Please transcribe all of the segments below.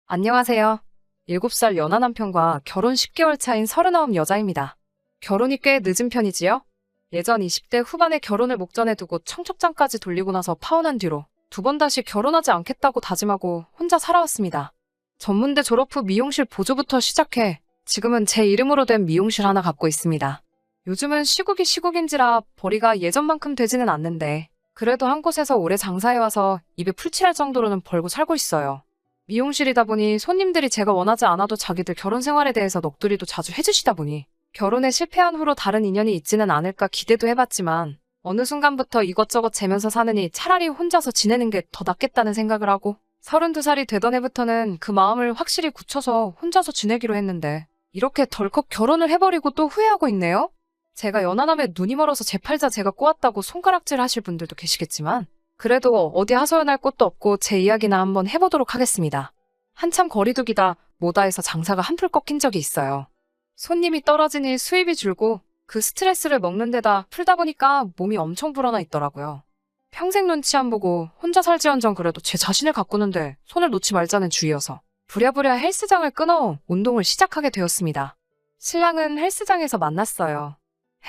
안녕하세요. 7살 연하 남편과 결혼 10개월 차인 39 여자입니다. 결혼이 꽤 늦은 편이지요? 예전 20대 후반에 결혼을 목전에 두고 청첩장까지 돌리고 나서 파혼한 뒤로 두 번 다시 결혼하지 않겠다고 다짐하고 혼자 살아왔습니다. 전문대 졸업 후 미용실 보조부터 시작해 지금은 제 이름으로 된 미용실 하나 갖고 있습니다. 요즘은 시국이 시국인지라 벌이가 예전만큼 되지는 않는데 그래도 한 곳에서 오래 장사해와서 입에 풀칠할 정도로는 벌고 살고 있어요. 미용실이다 보니 손님들이 제가 원하지 않아도 자기들 결혼 생활에 대해서 넋두리도 자주 해주시다 보니 결혼에 실패한 후로 다른 인연이 있지는 않을까 기대도 해봤지만 어느 순간부터 이것저것 재면서 사느니 차라리 혼자서 지내는 게 더 낫겠다는 생각을 하고 32살이 되던 해부터는 그 마음을 확실히 굳혀서 혼자서 지내기로 했는데 이렇게 덜컥 결혼을 해버리고 또 후회하고 있네요? 제가 연하남에 눈이 멀어서 제 팔자 제가 꼬았다고 손가락질 하실 분들도 계시겠지만 그래도 어디 하소연할 곳도 없고 제 이야기나 한번 해보도록 하겠습니다. 한참 거리두기다 뭐다 해서 장사가 한풀 꺾인 적이 있어요. 손님이 떨어지니 수입이 줄고 그 스트레스를 먹는 데다 풀다 보니까 몸이 엄청 불어나 있더라고요. 평생 눈치 안 보고 혼자 살지언정 그래도 제 자신을 가꾸는데 손을 놓지 말자는 주의여서 부랴부랴 헬스장을 끊어 운동을 시작하게 되었습니다. 신랑은 헬스장에서 만났어요.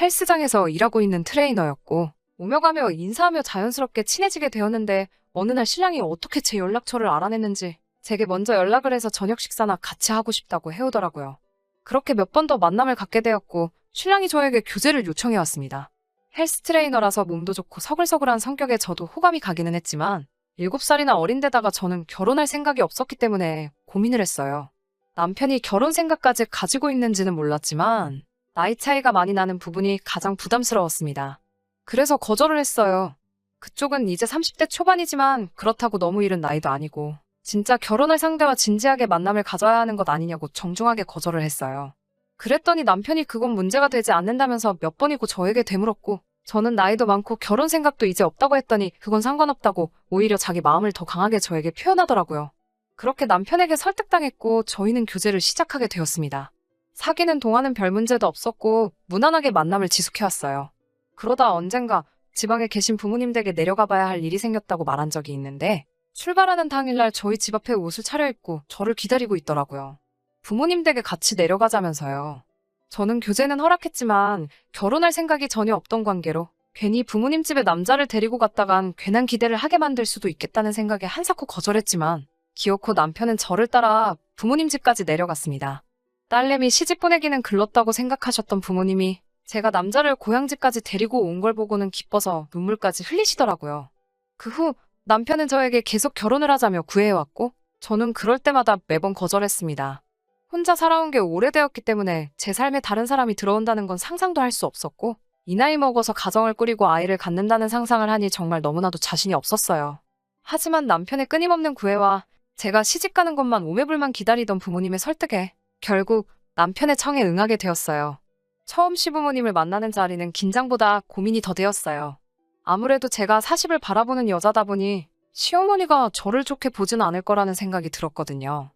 헬스장에서 일하고 있는 트레이너였고 오며 가며 인사하며 자연스럽게 친해지게 되었는데 어느 날 신랑이 어떻게 제 연락처를 알아냈는지 제게 먼저 연락을 해서 저녁 식사나 같이 하고 싶다고 해오더라고요. 그렇게 몇 번 더 만남을 갖게 되었고 신랑이 저에게 교제를 요청해 왔습니다. 헬스 트레이너라서 몸도 좋고 서글서글한 성격에 저도 호감이 가기는 했지만 7살이나 어린데다가 저는 결혼할 생각이 없었기 때문에 고민을 했어요. 남편이 결혼 생각까지 가지고 있는지는 몰랐지만 나이 차이가 많이 나는 부분이 가장 부담스러웠습니다. 그래서 거절을 했어요. 그쪽은 이제 30대 초반이지만 그렇다고 너무 이른 나이도 아니고 진짜 결혼할 상대와 진지하게 만남을 가져야 하는 것 아니냐고 정중하게 거절을 했어요. 그랬더니 남편이 그건 문제가 되지 않는다면서 몇 번이고 저에게 되물었고 저는 나이도 많고 결혼 생각도 이제 없다고 했더니 그건 상관없다고 오히려 자기 마음을 더 강하게 저에게 표현하더라고요. 그렇게 남편에게 설득당했고 저희는 교제를 시작하게 되었습니다. 사귀는 동안은 별 문제도 없었고 무난하게 만남을 지속해왔어요. 그러다 언젠가 지방에 계신 부모님 댁에 내려가 봐야 할 일이 생겼다고 말한 적이 있는데 출발하는 당일날 저희 집 앞에 옷을 차려입고 저를 기다리고 있더라고요. 부모님 댁에 같이 내려가자면서요. 저는 교제는 허락했지만 결혼할 생각이 전혀 없던 관계로 괜히 부모님 집에 남자를 데리고 갔다간 괜한 기대를 하게 만들 수도 있겠다는 생각에 한사코 거절했지만 기어코 남편은 저를 따라 부모님 집까지 내려갔습니다. 딸내미 시집 보내기는 글렀다고 생각하셨던 부모님이 제가 남자를 고향집까지 데리고 온 걸 보고는 기뻐서 눈물까지 흘리시더라고요. 그 후 남편은 저에게 계속 결혼을 하자며 구애해왔고 저는 그럴 때마다 매번 거절했습니다. 혼자 살아온 게 오래되었기 때문에 제 삶에 다른 사람이 들어온다는 건 상상도 할 수 없었고 이 나이 먹어서 가정을 꾸리고 아이를 갖는다는 상상을 하니 정말 너무나도 자신이 없었어요. 하지만 남편의 끊임없는 구애와 제가 시집가는 것만 오매불만 기다리던 부모님의 설득에 결국 남편의 청에 응하게 되었어요. 처음 시부모님을 만나는 자리는 긴장보다 고민이 더 되었어요. 아무래도 제가 40을 바라보는 여자다 보니 시어머니가 저를 좋게 보진 않을 거라는 생각이 들었거든요.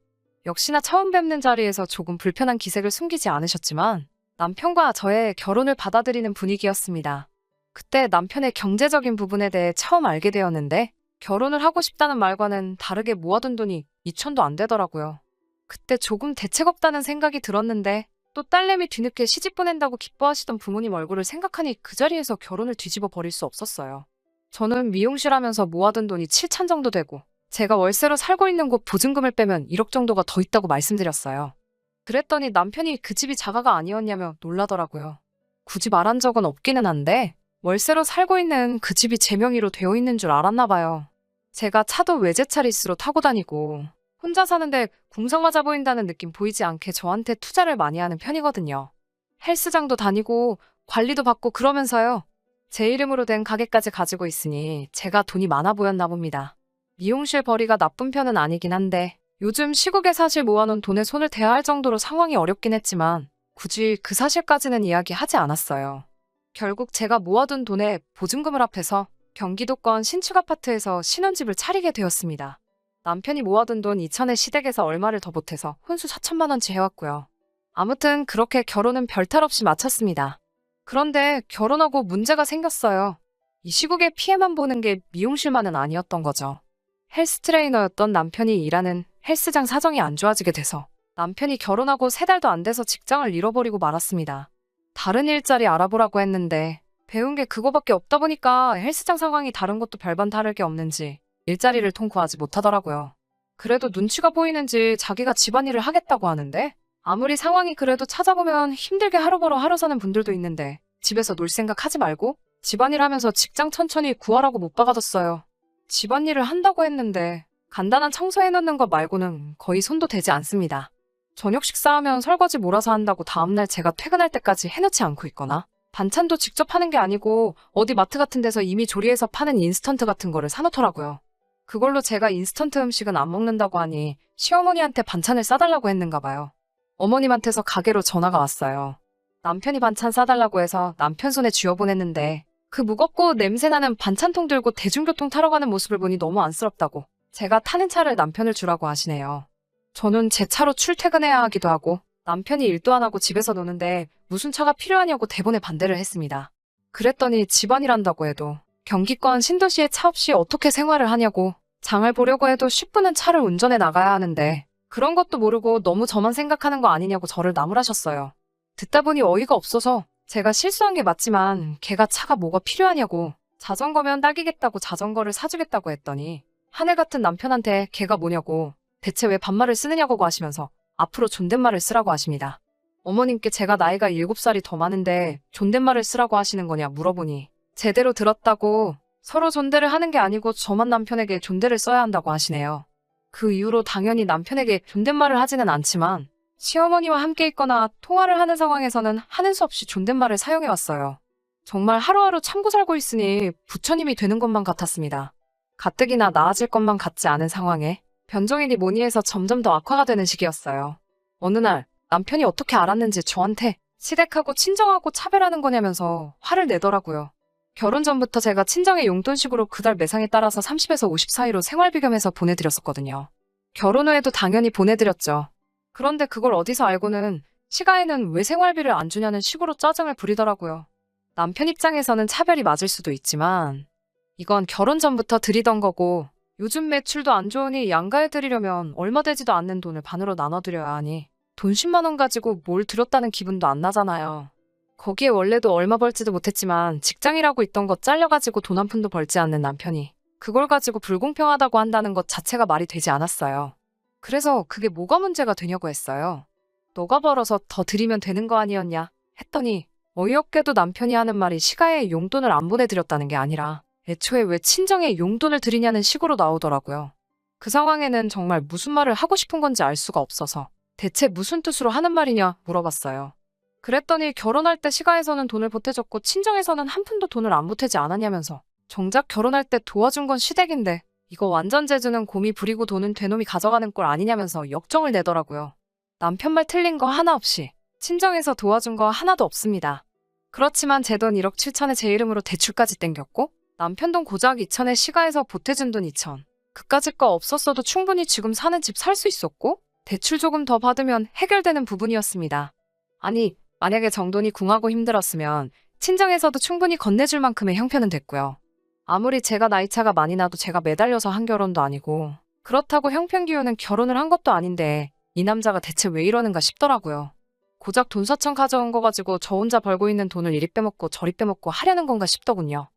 역시나 처음 뵙는 자리에서 조금 불편한 기색을 숨기지 않으셨지만 남편과 저의 결혼을 받아들이는 분위기였습니다. 그때 남편의 경제적인 부분에 대해 처음 알게 되었는데 결혼을 하고 싶다는 말과는 다르게 모아둔 돈이 2천도 안 되더라고요. 그때 조금 대책 없다는 생각이 들었는데 또 딸내미 뒤늦게 시집 보낸다고 기뻐하시던 부모님 얼굴을 생각하니 그 자리에서 결혼을 뒤집어 버릴 수 없었어요. 저는 미용실 하면서 모아둔 돈이 7천 정도 되고 제가 월세로 살고 있는 곳 보증금을 빼면 1억 정도가 더 있다고 말씀드렸어요. 그랬더니 남편이 그 집이 자가가 아니었냐며 놀라더라고요. 굳이 말한 적은 없기는 한데 월세로 살고 있는 그 집이 제 명의로 되어 있는 줄 알았나 봐요. 제가 차도 외제차 리스로 타고 다니고 혼자 사는데 궁상맞아 보인다는 느낌 보이지 않게 저한테 투자를 많이 하는 편이거든요. 헬스장도 다니고 관리도 받고 그러면서요. 제 이름으로 된 가게까지 가지고 있으니 제가 돈이 많아 보였나 봅니다. 미용실 벌이가 나쁜 편은 아니긴 한데 요즘 시국에 사실 모아놓은 돈에 손을 대야 할 정도로 상황이 어렵긴 했지만 굳이 그 사실까지는 이야기하지 않았어요. 결국 제가 모아둔 돈에 보증금을 합해서 경기도권 신축 아파트에서 신혼집을 차리게 되었습니다. 남편이 모아둔 돈 2천에 시댁에서 얼마를 더 보태서 혼수 4천만 원치 해왔고요. 아무튼 그렇게 결혼은 별탈 없이 마쳤습니다. 그런데 결혼하고 문제가 생겼어요. 이 시국에 피해만 보는 게 미용실만은 아니었던 거죠. 헬스 트레이너였던 남편이 일하는 헬스장 사정이 안 좋아지게 돼서 남편이 결혼하고 3달도 안 돼서 직장을 잃어버리고 말았습니다. 다른 일자리 알아보라고 했는데 배운 게 그거밖에 없다 보니까 헬스장 상황이 다른 것도 별반 다를 게 없는지 일자리를 통구하지 못하더라고요. 그래도 눈치가 보이는지 자기가 집안일을 하겠다고 하는데 아무리 상황이 그래도 찾아보면 힘들게 하루 벌어 하루 사는 분들도 있는데 집에서 놀 생각 하지 말고 집안일 하면서 직장 천천히 구하라고 못 박아뒀어요. 집안일을 한다고 했는데 간단한 청소해놓는 것 말고는 거의 손도 대지 않습니다. 저녁 식사하면 설거지 몰아서 한다고 다음날 제가 퇴근할 때까지 해놓지 않고 있거나 반찬도 직접 하는 게 아니고 어디 마트 같은 데서 이미 조리해서 파는 인스턴트 같은 거를 사놓더라고요. 그걸로 제가 인스턴트 음식은 안 먹는다고 하니 시어머니한테 반찬을 싸달라고 했는가 봐요. 어머님한테서 가게로 전화가 왔어요. 남편이 반찬 싸달라고 해서 남편 손에 쥐어보냈는데 그 무겁고 냄새나는 반찬통 들고 대중교통 타러 가는 모습을 보니 너무 안쓰럽다고 제가 타는 차를 남편을 주라고 하시네요. 저는 제 차로 출퇴근해야 하기도 하고 남편이 일도 안 하고 집에서 노는데 무슨 차가 필요하냐고 대본에 반대를 했습니다. 그랬더니 집안일 한다고 해도 경기권 신도시에 차 없이 어떻게 생활을 하냐고 장을 보려고 해도 10분은 차를 운전해 나가야 하는데 그런 것도 모르고 너무 저만 생각하는 거 아니냐고 저를 나무라셨어요. 듣다 보니 어이가 없어서 제가 실수한 게 맞지만 걔가 차가 뭐가 필요하냐고 자전거면 딱이겠다고 자전거를 사주겠다고 했더니 하늘 같은 남편한테 걔가 뭐냐고 대체 왜 반말을 쓰느냐고 하시면서 앞으로 존댓말을 쓰라고 하십니다. 어머님께 제가 나이가 7살이 더 많은데 존댓말을 쓰라고 하시는 거냐 물어보니 제대로 들었다고 서로 존대를 하는 게 아니고 저만 남편에게 존대를 써야 한다고 하시네요. 그 이후로 당연히 남편에게 존댓말을 하지는 않지만 시어머니와 함께 있거나 통화를 하는 상황에서는 하는 수 없이 존댓말을 사용해왔어요. 정말 하루하루 참고 살고 있으니 부처님이 되는 것만 같았습니다. 가뜩이나 나아질 것만 같지 않은 상황에 변종이니 뭐니 해서 점점 더 악화가 되는 시기였어요. 어느 날 남편이 어떻게 알았는지 저한테 시댁하고 친정하고 차별하는 거냐면서 화를 내더라고요. 결혼 전부터 제가 친정의 용돈식으로 그달 매상에 따라서 30에서 50 사이로 생활비 겸해서 보내드렸었거든요. 결혼 후에도 당연히 보내드렸죠. 그런데 그걸 어디서 알고는 시가에는 왜 생활비를 안 주냐는 식으로 짜증을 부리더라고요. 남편 입장에서는 차별이 맞을 수도 있지만 이건 결혼 전부터 드리던 거고 요즘 매출도 안 좋으니 양가해드리려면 얼마 되지도 않는 돈을 반으로 나눠드려야 하니 돈 10만 원 가지고 뭘 드렸다는 기분도 안 나잖아요. 거기에 원래도 얼마 벌지도 못했지만 직장이라고 있던 거 잘려가지고 돈 한 푼도 벌지 않는 남편이 그걸 가지고 불공평하다고 한다는 것 자체가 말이 되지 않았어요. 그래서 그게 뭐가 문제가 되냐고 했어요. 너가 벌어서 더 드리면 되는 거 아니었냐 했더니 어이없게도 남편이 하는 말이 시가에 용돈을 안 보내드렸다는 게 아니라 애초에 왜 친정에 용돈을 드리냐는 식으로 나오더라고요. 그 상황에는 정말 무슨 말을 하고 싶은 건지 알 수가 없어서 대체 무슨 뜻으로 하는 말이냐 물어봤어요. 그랬더니 결혼할 때 시가에서는 돈을 보태줬고 친정에서는 한 푼도 돈을 안 보태지 않았냐면서 정작 결혼할 때 도와준 건 시댁인데 이거 완전 재주는 곰이 부리고 돈은 되놈이 가져가는 꼴 아니냐면서 역정을 내더라고요. 남편 말 틀린 거 하나 없이 친정에서 도와준 거 하나도 없습니다. 그렇지만 제 돈 1억 7천에 제 이름으로 대출까지 땡겼고 남편 돈 고작 2천에 시가에서 보태준 돈 2천. 그까짓 거 없었어도 충분히 지금 사는 집 살 수 있었고 대출 조금 더 받으면 해결되는 부분이었습니다. 아니 만약에 정돈이 궁하고 힘들었으면 친정에서도 충분히 건네줄 만큼의 형편은 됐고요. 아무리 제가 나이차가 많이 나도 제가 매달려서 한 결혼도 아니고 그렇다고 형편 기우는 결혼을 한 것도 아닌데 이 남자가 대체 왜 이러는가 싶더라고요. 고작 돈 4천 가져온 거 가지고 저 혼자 벌고 있는 돈을 이리 빼먹고 저리 빼먹고 하려는 건가 싶더군요.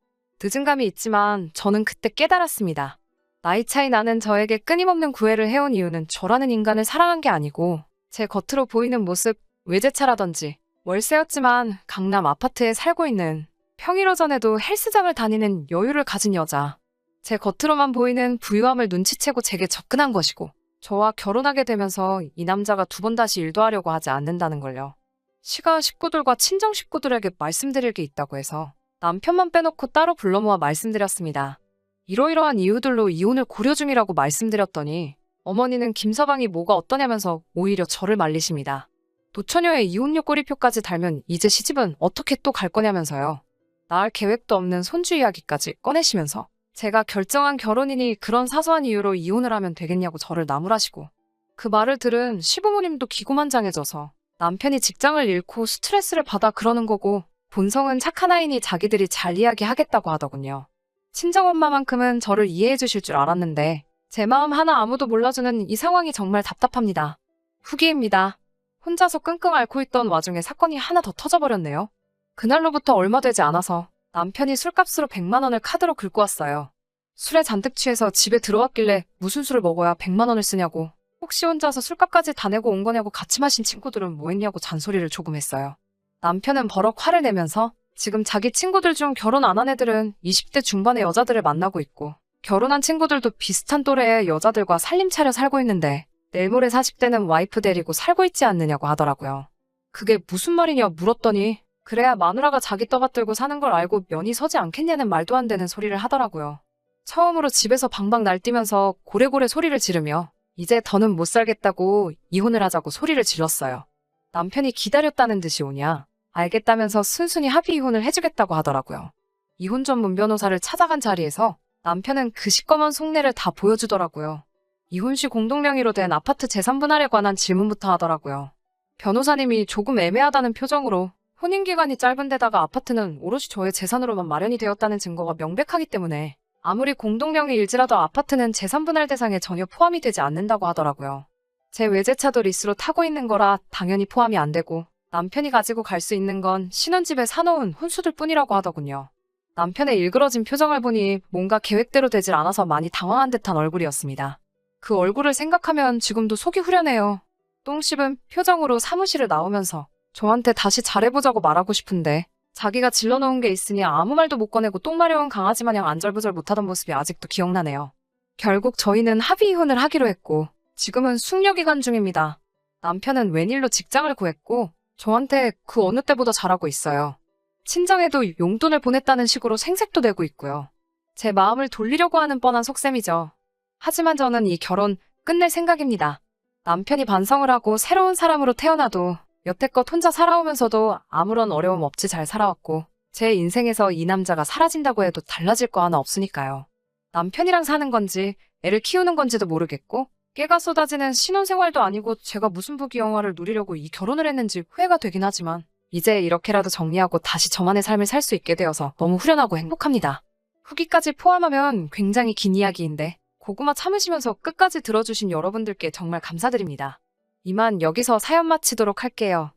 늦은 감이 있지만 저는 그때 깨달았습니다. 나이 차이 나는 저에게 끊임없는 구애를 해온 이유는 저라는 인간을 사랑한 게 아니고 제 겉으로 보이는 모습, 외제차라든지 월세였지만 강남 아파트에 살고 있는 평일 오전에도 헬스장을 다니는 여유를 가진 여자. 제 겉으로만 보이는 부유함을 눈치채고 제게 접근한 것이고 저와 결혼하게 되면서 이 남자가 2번 다시 일도 하려고 하지 않는다는 걸요. 시가 식구들과 친정 식구들에게 말씀드릴 게 있다고 해서 남편만 빼놓고 따로 불러 모아 말씀드렸습니다. 이러이러한 이유들로 이혼을 고려 중이라고 말씀드렸더니 어머니는 김서방이 뭐가 어떠냐면서 오히려 저를 말리십니다. 노처녀의 이혼료 꼬리표까지 달면 이제 시집은 어떻게 또 갈 거냐면서요. 낳을 계획도 없는 손주 이야기까지 꺼내시면서 제가 결정한 결혼이니 그런 사소한 이유로 이혼을 하면 되겠냐고 저를 나무라시고 그 말을 들은 시부모님도 기고만장해져서 남편이 직장을 잃고 스트레스를 받아 그러는 거고 본성은 착한 아이니 자기들이 잘 이야기하겠다고 하더군요. 친정엄마만큼은 저를 이해해 주실 줄 알았는데 제 마음 하나 아무도 몰라주는 이 상황이 정말 답답합니다. 후기입니다. 혼자서 끙끙 앓고 있던 와중에 사건이 하나 더 터져버렸네요. 그날로부터 얼마 되지 않아서 남편이 술값으로 100만 원을 카드로 긁고 왔어요. 술에 잔뜩 취해서 집에 들어왔길래 무슨 술을 먹어야 100만 원을 쓰냐고, 혹시 혼자서 술값까지 다 내고 온 거냐고 같이 마신 친구들은 뭐 했냐고 잔소리를 조금 했어요. 남편은 버럭 화를 내면서 지금 자기 친구들 중 결혼 안 한 애들은 20대 중반의 여자들을 만나고 있고 결혼한 친구들도 비슷한 또래의 여자들과 살림 차려 살고 있는데 내일 모레 40대는 와이프 데리고 살고 있지 않느냐고 하더라고요. 그게 무슨 말이냐 물었더니 그래야 마누라가 자기 떠받들고 사는 걸 알고 면이 서지 않겠냐는 말도 안 되는 소리를 하더라고요. 처음으로 집에서 방방 날뛰면서 고래고래 소리를 지르며 이제 더는 못 살겠다고 이혼을 하자고 소리를 질렀어요. 남편이 기다렸다는 듯이 오냐 알겠다면서 순순히 합의 이혼을 해주겠다고 하더라고요. 이혼 전문 변호사를 찾아간 자리에서 남편은 그 시꺼먼 속내를 다 보여주더라고요. 이혼 시 공동명의로 된 아파트 재산 분할에 관한 질문부터 하더라고요. 변호사님이 조금 애매하다는 표정으로 혼인기간이 짧은 데다가 아파트는 오롯이 저의 재산으로만 마련이 되었다는 증거가 명백하기 때문에 아무리 공동명의일지라도 아파트는 재산 분할 대상에 전혀 포함이 되지 않는다고 하더라고요. 제 외제차도 리스로 타고 있는 거라 당연히 포함이 안 되고 남편이 가지고 갈 수 있는 건 신혼집에 사놓은 혼수들 뿐이라고 하더군요. 남편의 일그러진 표정을 보니 뭔가 계획대로 되질 않아서 많이 당황한 듯한 얼굴이었습니다. 그 얼굴을 생각하면 지금도 속이 후련해요. 똥 씹은 표정으로 사무실을 나오면서 저한테 다시 잘해보자고 말하고 싶은데 자기가 질러놓은 게 있으니 아무 말도 못 꺼내고 똥 마려운 강아지 마냥 안절부절 못하던 모습이 아직도 기억나네요. 결국 저희는 합의 이혼을 하기로 했고 지금은 숙려기간 중입니다. 남편은 웬일로 직장을 구했고 저한테 그 어느 때보다 잘하고 있어요. 친정에도 용돈을 보냈다는 식으로 생색도 내고 있고요. 제 마음을 돌리려고 하는 뻔한 속셈이죠. 하지만 저는 이 결혼 끝낼 생각입니다. 남편이 반성을 하고 새로운 사람으로 태어나도 여태껏 혼자 살아오면서도 아무런 어려움 없이 잘 살아왔고 제 인생에서 이 남자가 사라진다고 해도 달라질 거 하나 없으니까요. 남편이랑 사는 건지 애를 키우는 건지도 모르겠고 깨가 쏟아지는 신혼생활도 아니고 제가 무슨 부귀영화를 누리려고 이 결혼을 했는지 후회가 되긴 하지만 이제 이렇게라도 정리하고 다시 저만의 삶을 살 수 있게 되어서 너무 후련하고 행복합니다. 후기까지 포함하면 굉장히 긴 이야기인데 고구마 참으시면서 끝까지 들어주신 여러분들께 정말 감사드립니다. 이만 여기서 사연 마치도록 할게요.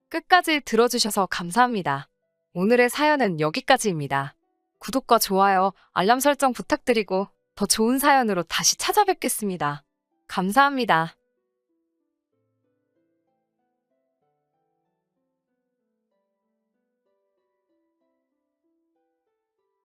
끝까지 들어주셔서 감사합니다. 오늘의 사연은 여기까지입니다. 구독과 좋아요, 알람 설정 부탁드리고 더 좋은 사연으로 다시 찾아뵙겠습니다. 감사합니다.